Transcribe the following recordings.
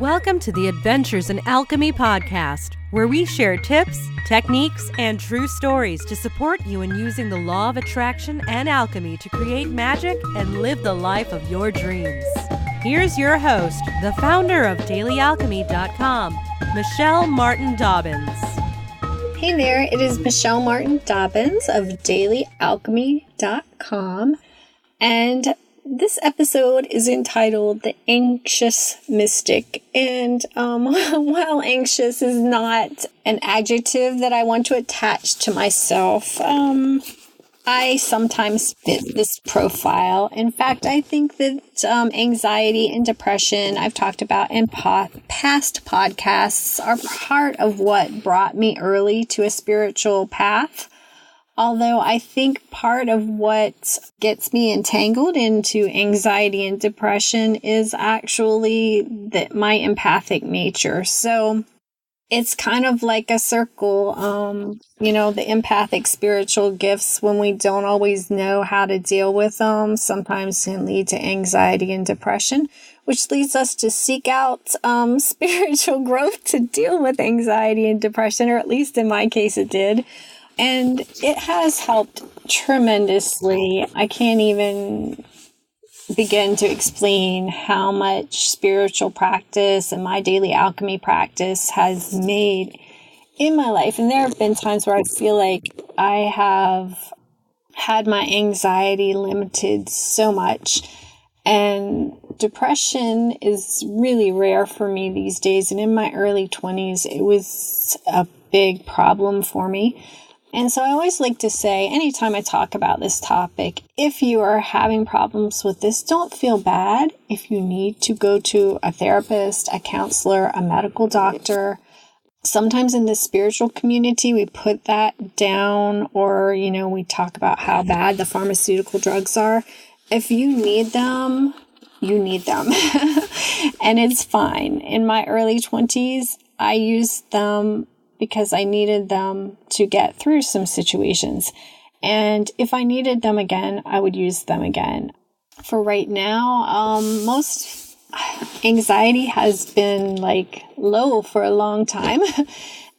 Welcome to the Adventures in Alchemy podcast, where we share tips, techniques, and true stories to support you in using the law of attraction and alchemy to create magic and live the life of your dreams. Here's your host, the founder of dailyalchemy.com, Michelle Martin Dobbins. Hey there, it is Michelle Martin Dobbins of dailyalchemy.com, and this episode is entitled The Anxious Mystic. And while anxious is not an adjective that I want to attach to myself, I sometimes fit this profile. In fact, I think that anxiety and depression, I've talked about in past podcasts, are part of what brought me early to a spiritual path. Although I think part of what gets me entangled into anxiety and depression is actually my empathic nature. So it's kind of like a circle, the empathic spiritual gifts, when we don't always know how to deal with them, sometimes can lead to anxiety and depression, which leads us to seek out spiritual growth to deal with anxiety and depression, or at least in my case it did. And it has helped tremendously. I can't even begin to explain how much spiritual practice and my daily alchemy practice has made in my life. And there have been times where I feel like I have had my anxiety limited so much. And depression is really rare for me these days. And in my early 20s, it was a big problem for me. And so I always like to say, anytime I talk about this topic, if you are having problems with this, don't feel bad. If you need to go to a therapist, a counselor, a medical doctor, sometimes in the spiritual community, we put that down, or, we talk about how bad the pharmaceutical drugs are. If you need them, you need them. And it's fine. In my early 20s, I used them because I needed them to get through some situations. And if I needed them again, I would use them again. For right now, most anxiety has been low for a long time.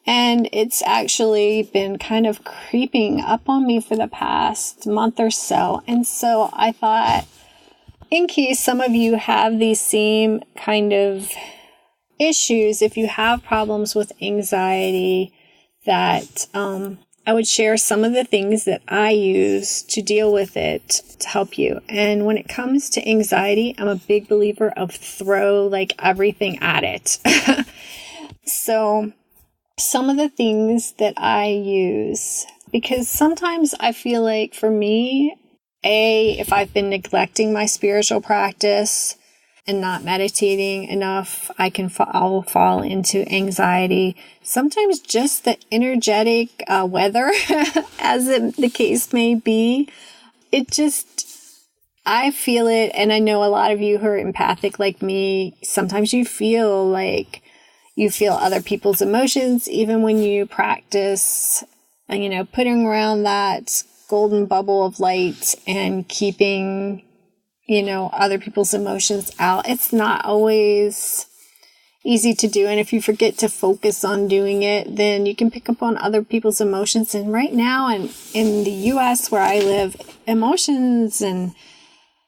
And it's actually been kind of creeping up on me for the past month or so. And so I thought, in case some of you have these same kind of issues, if you have problems with anxiety, that I would share some of the things that I use to deal with it to help you. And when it comes to anxiety, I'm a big believer of throw everything at it. So some of the things that I use, because sometimes I feel like for me, if I've been neglecting my spiritual practice and not meditating enough, I'll fall into anxiety. Sometimes just the energetic weather, as the case may be, I feel it. And I know a lot of you who are empathic like me, sometimes you feel like you feel other people's emotions, even when you practice, putting around that golden bubble of light and keeping other people's emotions out. It's not always easy to do. And if you forget to focus on doing it, then you can pick up on other people's emotions. And right now in the US where I live, emotions, and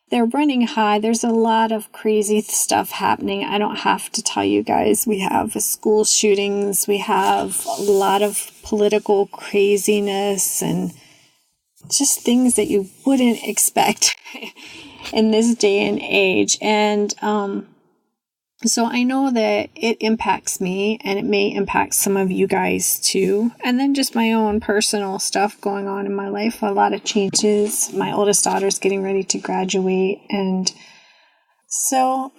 they're running high. There's a lot of crazy stuff happening. I don't have to tell you guys. We have school shootings. We have a lot of political craziness and just things that you wouldn't expect in this day and age. And so I know that it impacts me, and it may impact some of you guys too. And then just my own personal stuff going on in my life, a lot of changes. My oldest daughter's getting ready to graduate. And so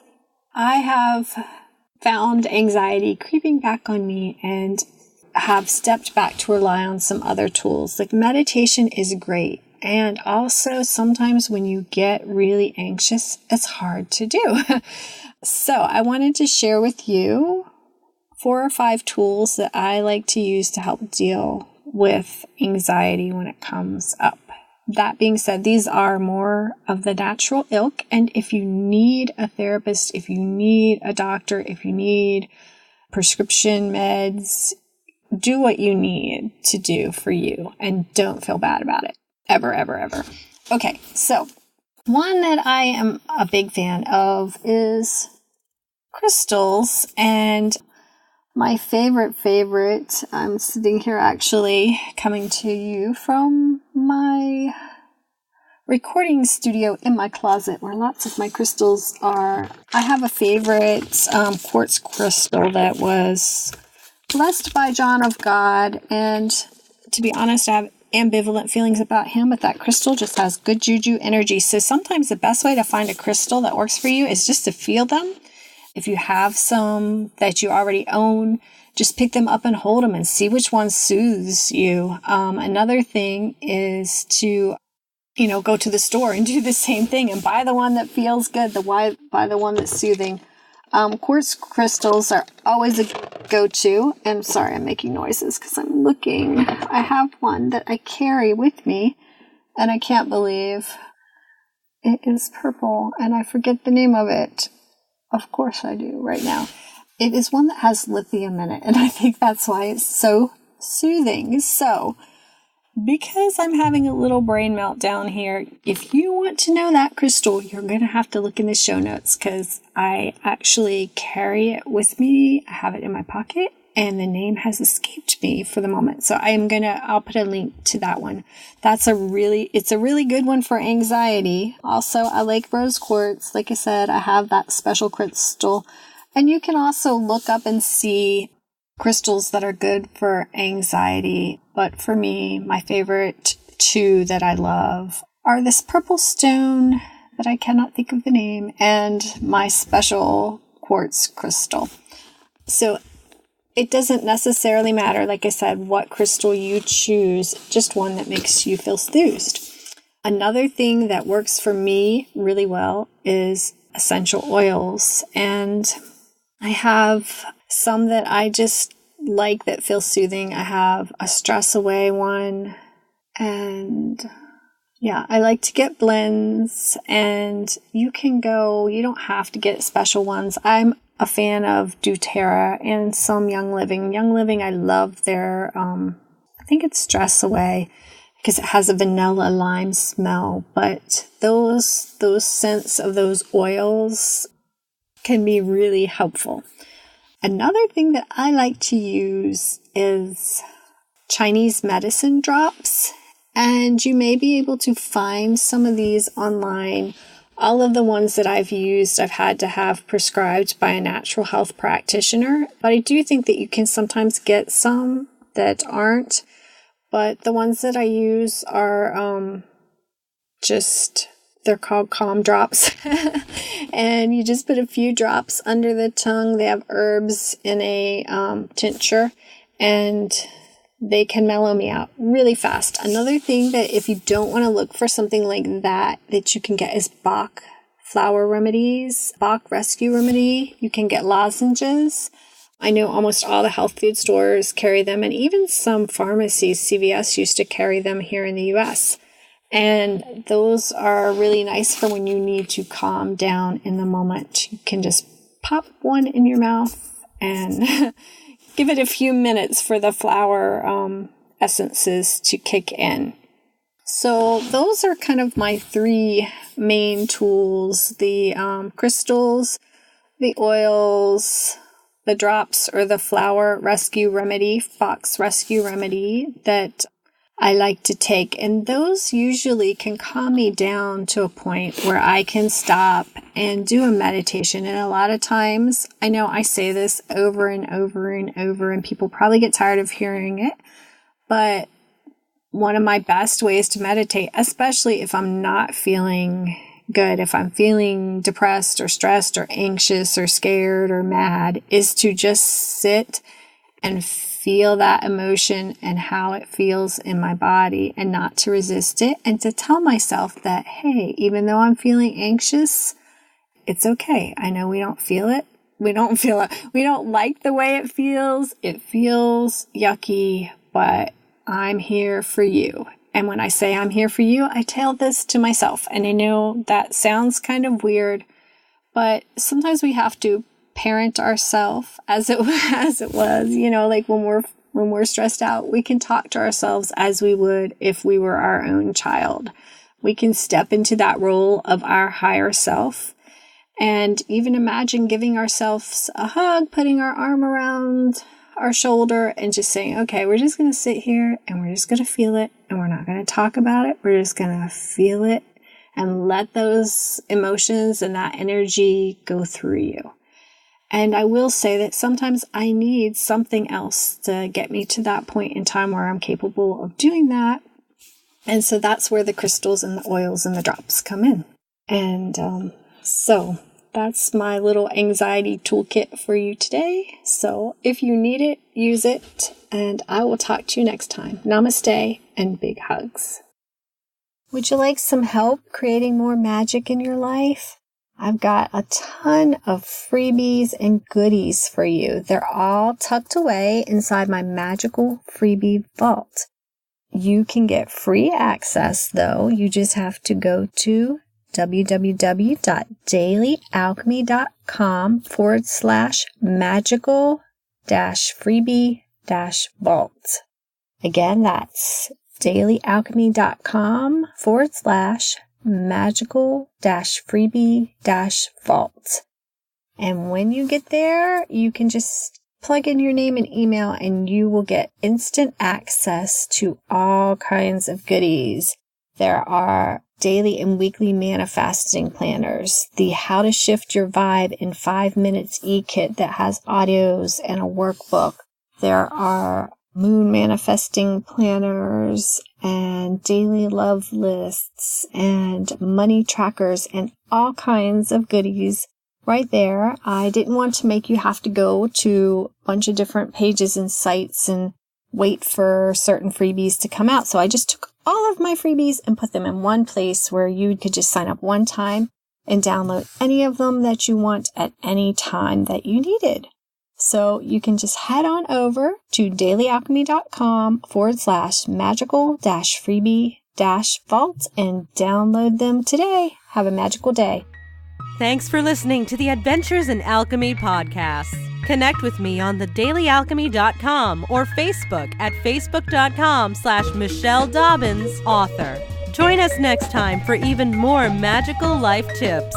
I have found anxiety creeping back on me and have stepped back to rely on some other tools. Meditation is great. And also, sometimes when you get really anxious, it's hard to do. So I wanted to share with you 4 or 5 tools that I like to use to help deal with anxiety when it comes up. that being said, these are more of the natural ilk. And if you need a therapist, if you need a doctor, if you need prescription meds, do what you need to do for you and don't feel bad about it. Ever, ever, ever. Okay, so one that I am a big fan of is crystals. And my favorite, I'm sitting here actually coming to you from my recording studio in my closet where lots of my crystals are. I have a favorite quartz crystal that was blessed by John of God. And to be honest, I have ambivalent feelings about him, but that crystal just has good juju energy. So sometimes the best way to find a crystal that works for you is just to feel them. If you have some that you already own, just pick them up and hold them and see which one soothes you. Another thing is to, go to the store and do the same thing and buy the one that feels good, buy the one that's soothing. Quartz crystals are always a go-to. And sorry, I'm making noises because I'm looking. I have one that I carry with me, and I can't believe it is purple, and I forget the name of it. Of course I do right now. It is one that has lithium in it, and I think that's why it's so soothing. So, because I'm having a little brain meltdown here, if you want to know that crystal, you're going to have to look in the show notes because I actually carry it with me. I have it in my pocket, and the name has escaped me for the moment. So I'll put a link to that one. It's a really good one for anxiety. Also, I like rose quartz. Like I said, I have that special crystal. And you can also look up and see crystals that are good for anxiety. But for me, my favorite two that I love are this purple stone that I cannot think of the name and my special quartz crystal. So it doesn't necessarily matter, like I said, what crystal you choose, just one that makes you feel soothed. Another thing that works for me really well is essential oils. And I have some that I just like that feel soothing. I have a stress away one. And yeah, I like to get blends. And you don't have to get special ones. I'm a fan of doTERRA and some Young Living. Young Living, I love their, I think it's Stress Away because it has a vanilla lime smell. But those scents of those oils can be really helpful. Another thing that I like to use is Chinese medicine drops. And you may be able to find some of these online. All of the ones that I've used, I've had to have prescribed by a natural health practitioner. But I do think that you can sometimes get some that aren't. But the ones that I use are they're called calm drops. And you just put a few drops under the tongue. They have herbs in a tincture. And they can mellow me out really fast. Another thing that if you don't want to look for something like that you can get is Bach flower remedies, Bach rescue remedy. You can get lozenges. I know almost all the health food stores carry them, and even some pharmacies, CVS used to carry them here in the US. And those are really nice for when you need to calm down in the moment. You can just pop one in your mouth and give it a few minutes for the flower essences to kick in. So those are kind of my three main tools: the crystals, the oils, the drops, or the flower rescue remedy, Fox rescue remedy that I like to take. And those usually can calm me down to a point where I can stop and do a meditation. And a lot of times, I know I say this over and over and over, and people probably get tired of hearing it, but one of my best ways to meditate, especially if I'm not feeling good, if I'm feeling depressed or stressed or anxious or scared or mad, is to just sit and feel that emotion and how it feels in my body and not to resist it, and to tell myself that, hey, even though I'm feeling anxious, it's okay. I know we don't feel it. We don't like the way it feels. It feels yucky, but I'm here for you. And when I say I'm here for you, I tell this to myself. And I know that sounds kind of weird, but sometimes we have to parent ourselves as it was, like when we're stressed out, we can talk to ourselves as we would if we were our own child. We can step into that role of our higher self and even imagine giving ourselves a hug, putting our arm around our shoulder and just saying, okay, we're just going to sit here and we're just going to feel it and we're not going to talk about it. We're just going to feel it and let those emotions and that energy go through you. And I will say that sometimes I need something else to get me to that point in time where I'm capable of doing that. And so that's where the crystals and the oils and the drops come in. And so that's my little anxiety toolkit for you today. So if you need it, use it. And I will talk to you next time. Namaste and big hugs. Would you like some help creating more magic in your life? I've got a ton of freebies and goodies for you. They're all tucked away inside my magical freebie vault. You can get free access, though. You just have to go to www.dailyalchemy.com/magical-freebie-vault. Again, that's dailyalchemy.com/magical-freebie-vault. And when you get there, you can just plug in your name and email and you will get instant access to all kinds of goodies. There are daily and weekly manifesting planners, the How to Shift Your Vibe in 5 Minutes e-kit that has audios and a workbook. There are moon manifesting planners and daily love lists and money trackers and all kinds of goodies right there. I didn't want to make you have to go to a bunch of different pages and sites and wait for certain freebies to come out. So I just took all of my freebies and put them in one place where you could just sign up one time and download any of them that you want at any time that you needed. So you can just head on over to dailyalchemy.com/magical-freebie-vault and download them today. Have a magical day. Thanks for listening to the Adventures in Alchemy podcast. Connect with me on thedailyalchemy.com or Facebook at facebook.com/Michelle Dobbins, author. Join us next time for even more magical life tips.